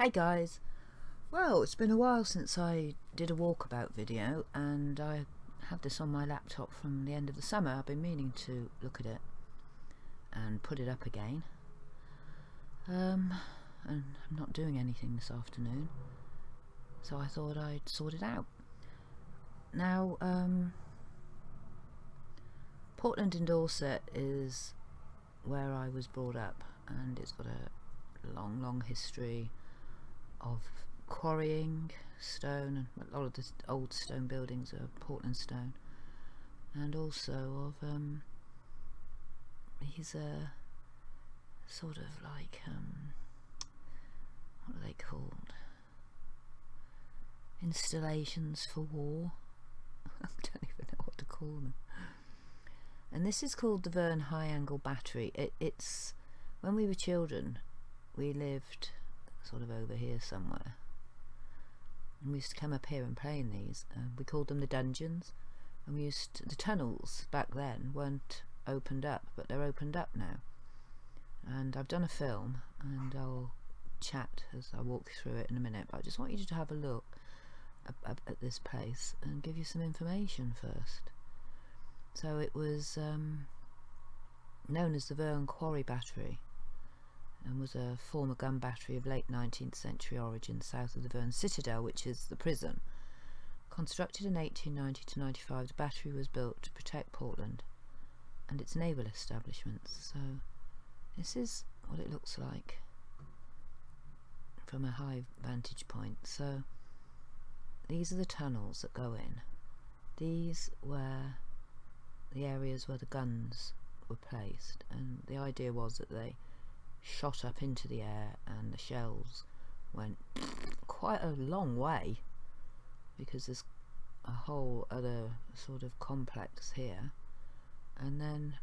Hey guys, well, it's been a while since I did a walkabout video, and I have this on my laptop from the end of the summer. I've been meaning to look at it and put it up again, and I'm not doing anything this afternoon, so I thought I'd sort it out. Now, Portland in Dorset is where I was brought up, and it's got a long history of quarrying stone, and a lot of the old stone buildings are Portland stone, and also of these sort of like what are they called? Installations for war. I don't even know what to call them. And this is called the Verne High Angle Battery. It's when we were children, we lived sort of over here somewhere, and we used to come up here and play in these. We called them the dungeons, and we used the tunnels back then weren't opened up, but they're opened up now. And I've done a film, and I'll chat as I walk through it in a minute, but I just want you to have a look at this place and give you some information first. So it was known as the Verne Quarry Battery, and was a former gun battery of late 19th century origin south of the Verne Citadel, which is the prison. Constructed in 1890 to 95, the battery was built to protect Portland and its naval establishments. So this is what it looks like from a high vantage point. So these are the tunnels that go in. These were the areas where the guns were placed, and the idea was that they shot up into the air and the shells went quite a long way, because there's a whole other sort of complex here, and then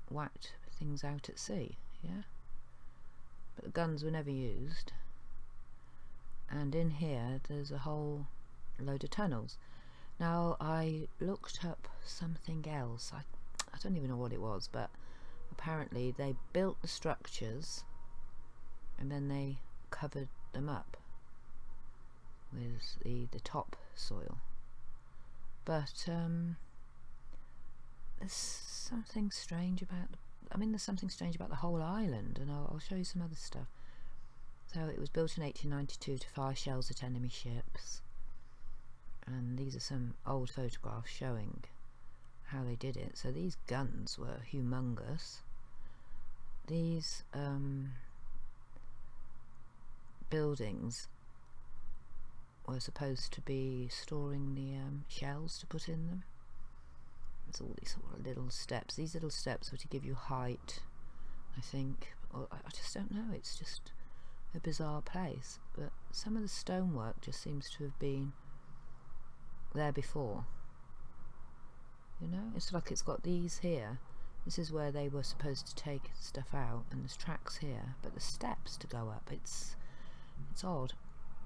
whacked things out at sea. Yeah, but the guns were never used. And in here there's a whole load of tunnels. Now, I looked up something else. I don't even know what it was, but apparently they built the structures and then they covered them up with the top soil. But there's something strange about there's something strange about the whole island, and I'll show you some other stuff. So it was built in 1892 to fire shells at enemy ships, and these are some old photographs showing how they did it. So these guns were humongous. These buildings were supposed to be storing the shells to put in them. There's all these sort of little steps. These little steps were to give you height, I think, or I just don't know. It's just a bizarre place. But some of the stonework just seems to have been there before. You know, it's like it's got these here. This is where they were supposed to take stuff out, and there's tracks here, but the steps to go up, it's odd.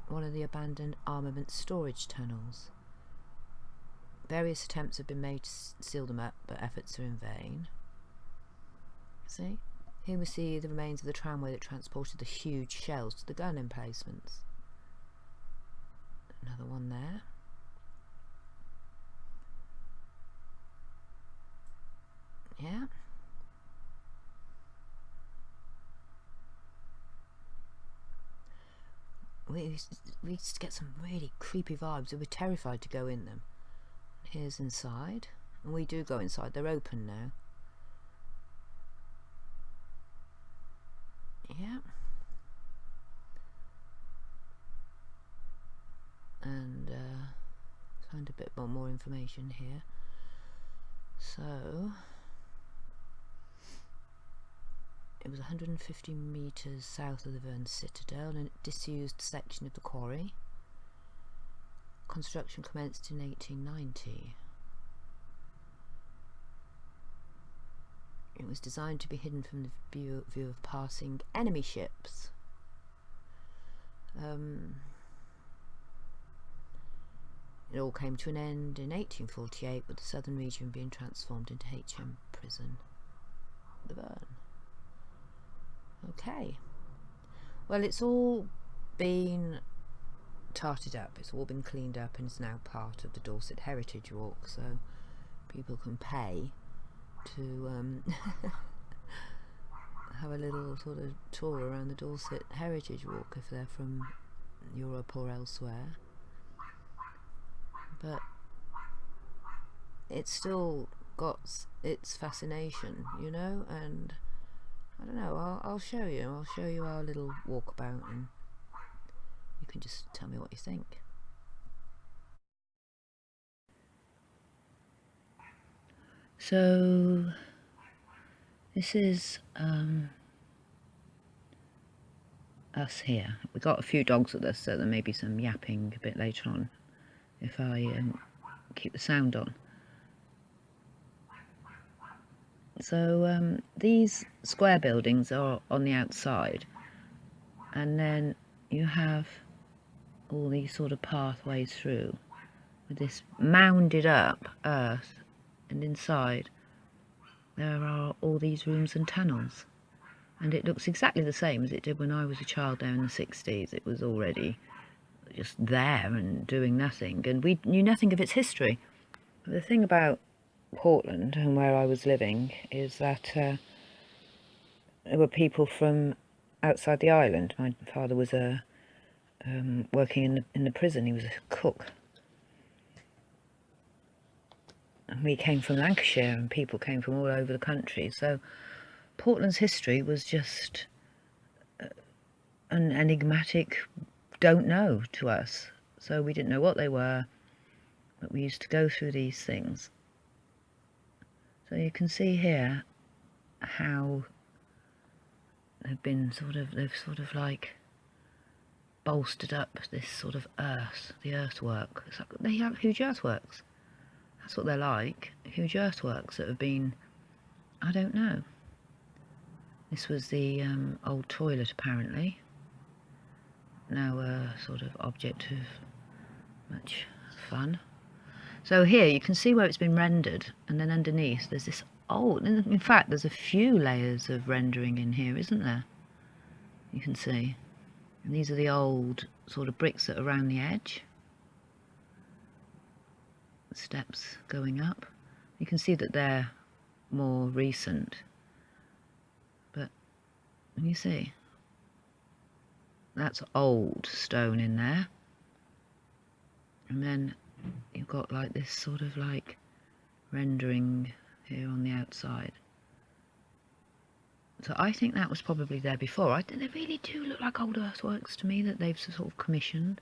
One of the abandoned armament storage tunnels. Various attempts have been made to seal them up, but efforts are in vain. See? Here we see the remains of the tramway that transported the huge shells to the gun emplacements. Another one there. Yeah. We used to get some really creepy vibes. We were terrified to go in them. Here's inside, and we do go inside. They're open now. Yeah. And find a bit more information here. So it was 150 metres south of the Verne Citadel, and a disused section of the quarry. Construction commenced in 1890. It was designed to be hidden from the view of passing enemy ships. It all came to an end in 1848, with the southern region being transformed into HM Prison, the Verne. Okay. Well, it's all been tarted up, it's all been cleaned up, and it's now part of the Dorset Heritage Walk, so people can pay to have a little sort of tour around the Dorset Heritage Walk if they're from Europe or elsewhere. But it's still got its fascination, you know, and I don't know, I'll show you our little walkabout, and you can just tell me what you think. So this is us here. We got a few dogs with us, so there may be some yapping a bit later on if I keep the sound on. So these square buildings are on the outside, and then you have all these sort of pathways through with this mounded up earth, and inside there are all these rooms and tunnels, and it looks exactly the same as it did when I was a child there in the 60s. It was already just there and doing nothing, and we knew nothing of its history. The thing about Portland and where I was living is that there were people from outside the island. My father was working in the prison. He was a cook, and we came from Lancashire, and people came from all over the country. So Portland's history was just an enigmatic don't know to us. So we didn't know what they were, but we used to go through these things. So you can see here how they've sort of like bolstered up this sort of earth, the earthwork. It's like they have huge earthworks. That's what they're like, huge earthworks that have been, I don't know. This was the old toilet apparently, now a sort of object of much fun. So here you can see where it's been rendered, and then underneath there's this old, in fact there's a few layers of rendering in here, isn't there? You can see. And these are the old sort of bricks that are around the edge. Steps going up. You can see that they're more recent. But you see, that's old stone in there. And then you've got like this sort of like rendering here on the outside. So I think that was probably there before. They really do look like old earthworks to me that they've sort of commissioned.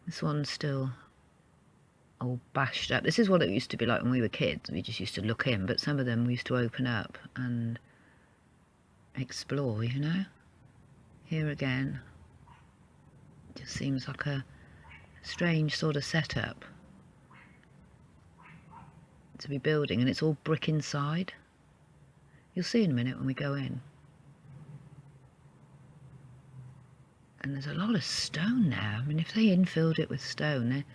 This one's still all bashed up. This is what it used to be like when we were kids. We just used to look in, but some of them we used to open up and explore, you know. Here again, it just seems like a strange sort of setup to be building, and it's all brick inside. You'll see in a minute when we go in. And there's a lot of stone now. I mean, if they infilled it with stone, there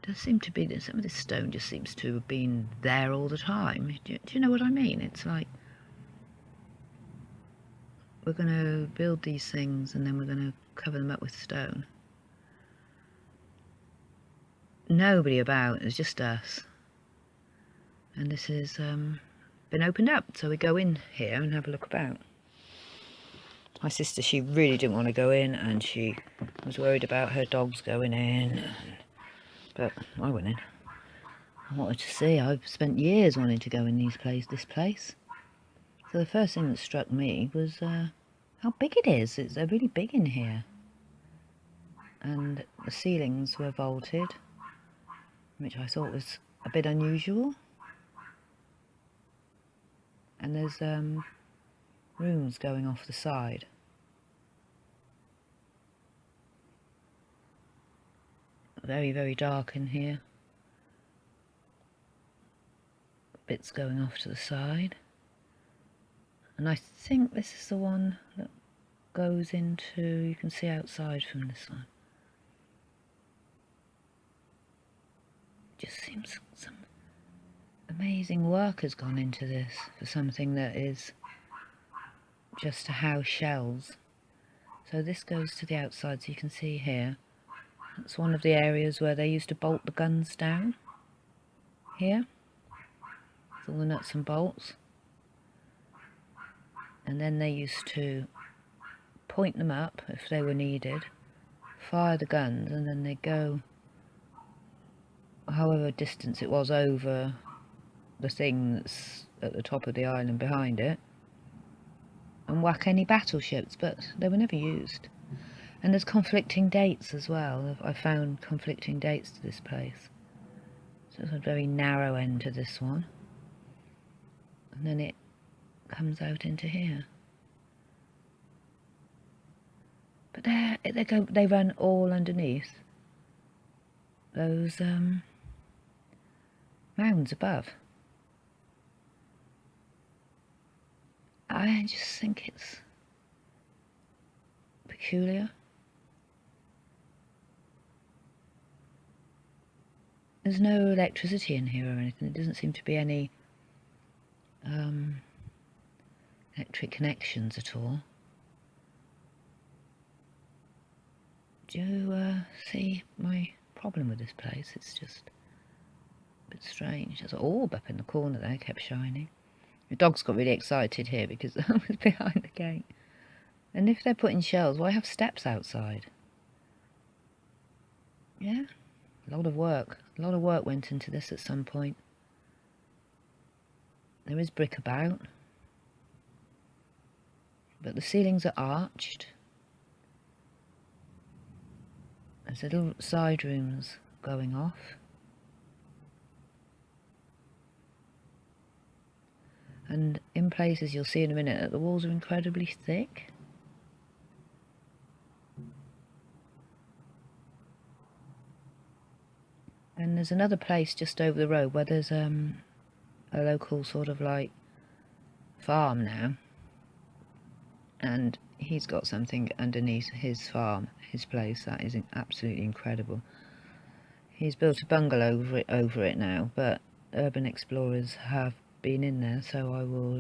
does seem to be, some of this stone just seems to have been there all the time. Do you know what I mean? It's like, we're going to build these things and then we're going to cover them up with stone. Nobody about, it's just us. And this has been opened up, so we go in here and have a look about. My sister, she really didn't want to go in, and she was worried about her dogs going in, but I went in. I wanted to see. I've spent years wanting to go in this place. So the first thing that struck me was how big it is. They're really big in here, and the ceilings were vaulted, which I thought was a bit unusual. And there's rooms going off the side. Very, very dark in here. Bits going off to the side. And I think this is the one that goes into, you can see outside from this one. Just seems some amazing work has gone into this for something that is just to house shells. So this goes to the outside, so you can see here. That's one of the areas where they used to bolt the guns down. Here. With all the nuts and bolts. And then they used to point them up if they were needed, fire the guns, and then they'd go however distance it was over the thing that's at the top of the island behind it, and whack any battleships, but they were never used. And there's conflicting dates as well. I found conflicting dates to this place. So it's a very narrow end to this one. And then it comes out into here. But they run all underneath those mounds above. I just think it's peculiar. There's no electricity in here or anything. There doesn't seem to be any electric connections at all. Do you see my problem with this place? It's just a bit strange. There's an orb up in the corner there, kept shining. The dogs got really excited here because I was behind the gate. And if they're putting shells, why have steps outside? Yeah, a lot of work. A lot of work went into this at some point. There is brick about, but the ceilings are arched. There's little side rooms going off. And in places, you'll see in a minute, that the walls are incredibly thick. And there's another place just over the road where there's a local sort of like farm now. And he's got something underneath his farm, his place, that is absolutely incredible. He's built a bungalow over it now, but urban explorers have been in there, so I will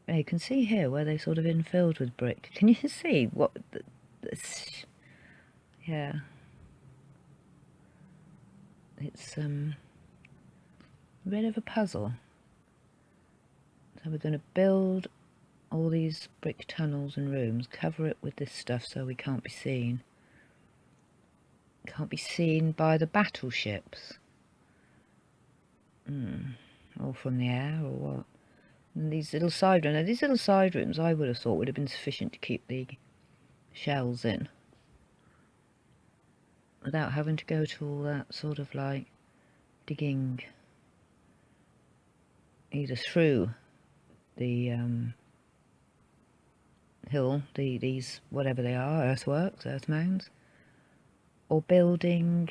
you can see here where they sort of infilled with brick. Can you see what yeah, it's a bit of a puzzle. So we're going to build all these brick tunnels and rooms, cover it with this stuff so we can't be seen. Can't be seen by the battleships. Or from the air, or what? And these little side rooms. Now, these little side rooms, I would have thought would have been sufficient to keep the shells in, without having to go to all that sort of like digging either through the hill, these whatever they are, earthworks, earth mounds, or building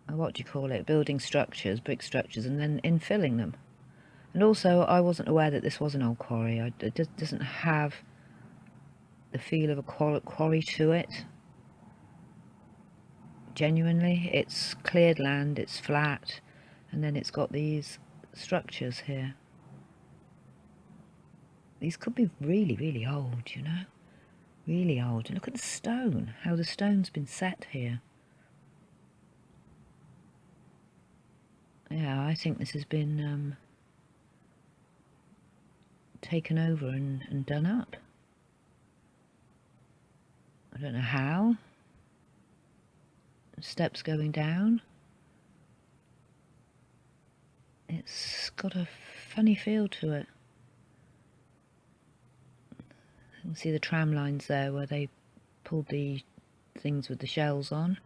what do you call it, building structures, brick structures, and then infilling them. And also, I wasn't aware that this was an old quarry. It doesn't have the feel of a quarry to it. Genuinely, it's cleared land, it's flat, and then it's got these structures here. These could be really, really old, you know? Really old. And look at the stone, how the stone's been set here. Yeah, I think this has been taken over and done up. I don't know how. Steps going down. It's got a funny feel to it. You can see the tram lines there where they pulled the things with the shells on.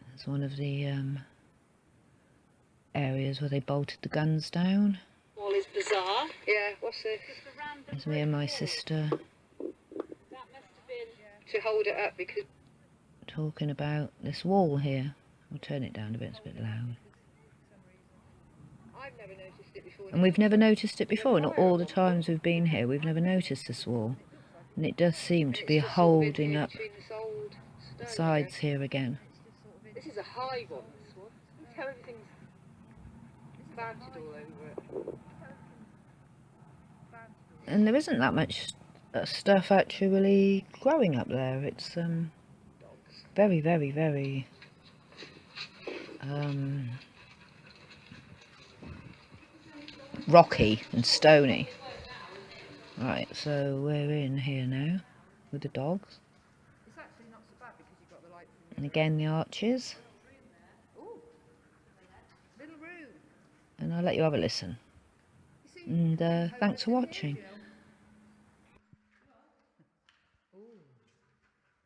That's one of the areas where they bolted the guns down. Wall is bizarre. Yeah, what's this? It's me and my sister That must have been to hold it up because talking about this wall here. I'll turn it down a bit, it's a bit loud. I've never noticed it before. And we've never noticed it before, and all the times we've been here, we've never noticed this wall. And it does seem to be holding up the sides here again. This is a high one, this one. Look how everything's planted all over it. And there isn't that much stuff actually growing up there. It's very, very, very rocky and stony. Right, so we're in here now with the dogs. It's actually not so bad because you've got the light from And again the arches. Ooh, little room. And I'll let you have a listen. You see, And thanks for watching. Ooh.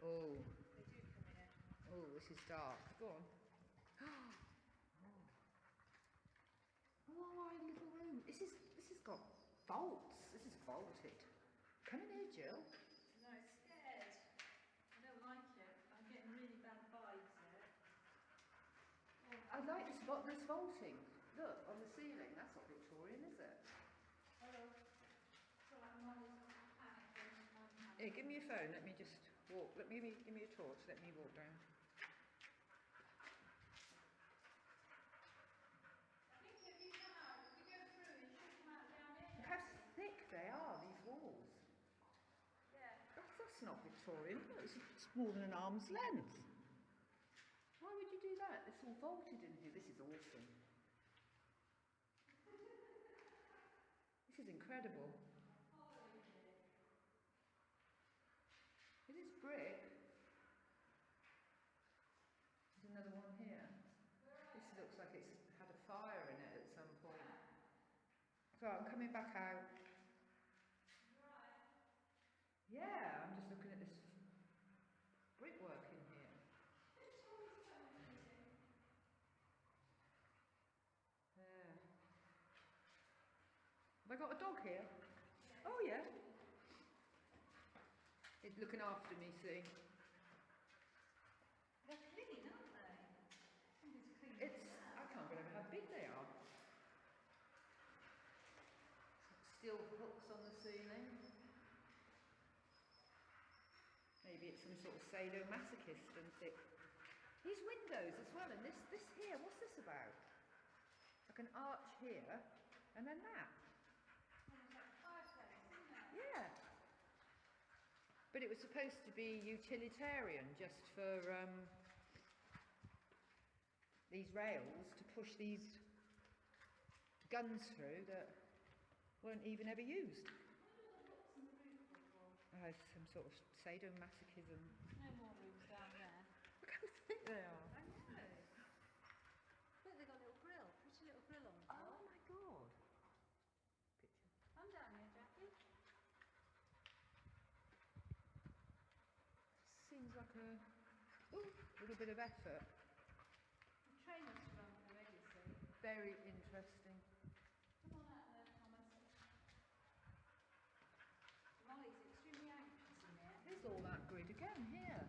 Oh. Oh, this is dark. Go on. Oh, a little room. This has got bolts. This is bolted. Come in here, Jill. No, it's scared. I don't like it. I'm getting really bad vibes here. I like this vaulting. Look, on the ceiling. That's not Victorian, is it? Oh, so I'm always panicking. Here, give me your phone. Let me just walk. Give me a torch. Let me walk down. I think if you come out, if you go through, you should come out down here. Look how thick they are, these walls. Yeah. That's not Victorian. Look, it's more than an arm's length. Why would you do that? It's all vaulted in here. This is awesome. This is incredible. It is brick. There's another one here. This looks like it's had a fire in it at some point. So I'm coming back out. Yeah, I'm just looking at this brickwork in here. There. Have I got a dog here? Oh yeah. It's looking after me, see. They're clean, aren't they? Somebody's clean. I can't believe how big they are. Steel hooks on the ceiling. Maybe it's some sort of sadomasochist and thick. These windows as well, and this here, what's this about? Like an arch here, and then that. Fireplace, isn't it? Yeah. But it was supposed to be utilitarian, just for these rails to push these guns through that weren't even ever used. Oh, some sort of sadomasochism. No more rooms down there. Look how thick they are. I know. Look, they've got a little grill. Pretty little grill on the floor. Oh my god. Picture. Come down here, Jackie. Seems like a little bit of effort. The train must have run through it, you see. Very interesting. Come on out there, Thomas. Molly's extremely anxious in here. Here's all that grid again here.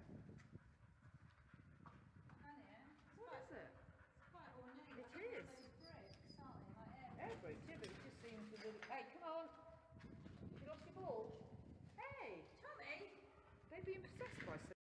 And here. What is it? It's quite ornate. It is. Those bricks, aren't they? Like Air bricks, yeah, but it just seems a little. Hey, come on! You lost your ball? Hey! Tommy! They've been possessed by something.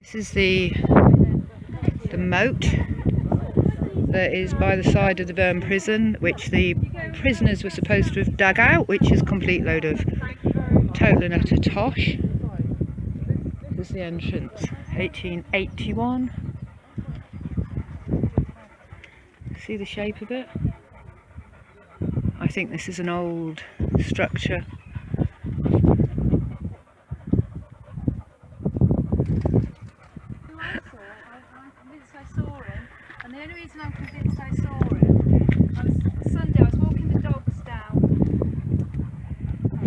This is the moat that is by the side of the Verne prison, which the prisoners were supposed to have dug out, which is a complete load of total and utter tosh. This is the entrance, 1881. See the shape of it? I think this is an old structure. And the only reason I'm convinced I saw him, Sunday I was walking the dogs down,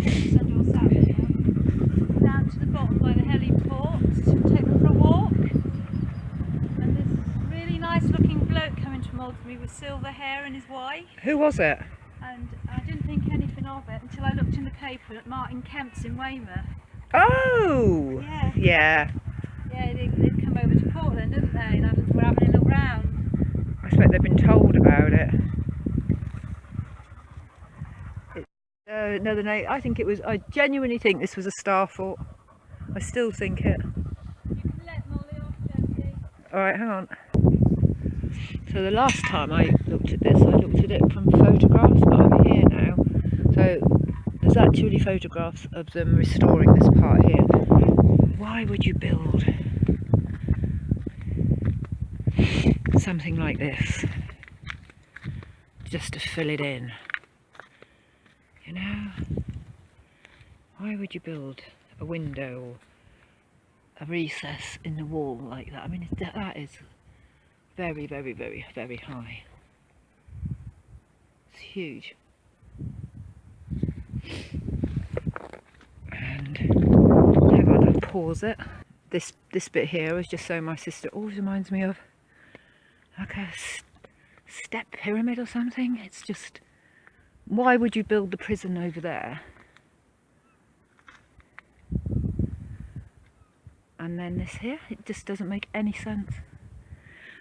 Sunday or Saturday, down to the with silver hair and his wife, Who was it? and I didn't think anything of it until I looked in the paper at Martin Kemp's in Weymouth. Oh! Yeah. Yeah. Yeah, they'd come over to Portland, didn't they? And we're having a look round. I expect they've been told about it. Another night. I think it was. I genuinely think this was a star fort. I still think it. You can let Molly off gently. Alright, hang on. So the last time I looked at this, I looked at it from photographs, but I'm here now. So there's actually photographs of them restoring this part here. Why would you build something like this just to fill it in? You know? Why would you build a window or a recess in the wall like that? I mean, that is very, very, very, very high. It's huge. And hang on, I'll pause it. This bit here was just so my sister always reminds me of like a step pyramid or something. It's just, why would you build the prison over there? And then this here, it just doesn't make any sense.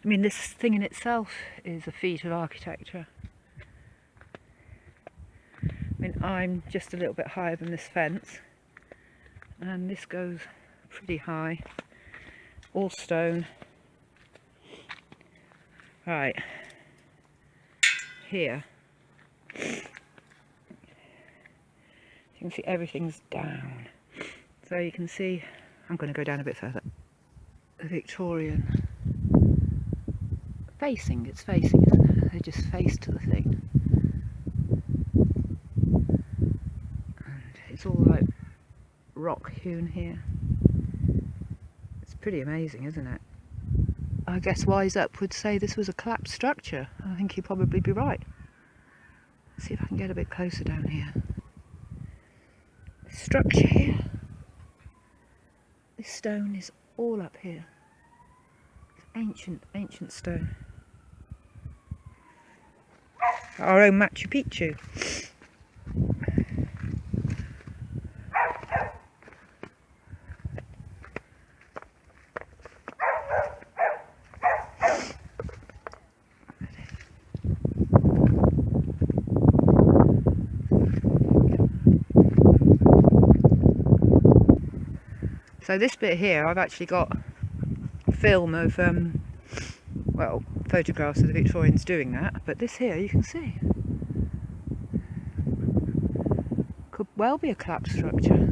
I mean, this thing in itself is a feat of architecture. I mean, I'm just a little bit higher than this fence, and this goes pretty high, all stone. Right, here, you can see everything's down. So you can see, I'm going to go down a bit further. The Victorian facing, it's facing, isn't it? They just face to the thing. And it's all like rock hewn here. It's pretty amazing, isn't it? I guess Wise Up would say this was a collapsed structure. I think he'd probably be right. Let's see if I can get a bit closer down here. This structure here. This stone is all up here. It's ancient, ancient stone. Our own Machu Picchu. So this bit here, I've actually got film of, well, photographs of the Victorians doing that, but this here you can see could well be a collapsed structure.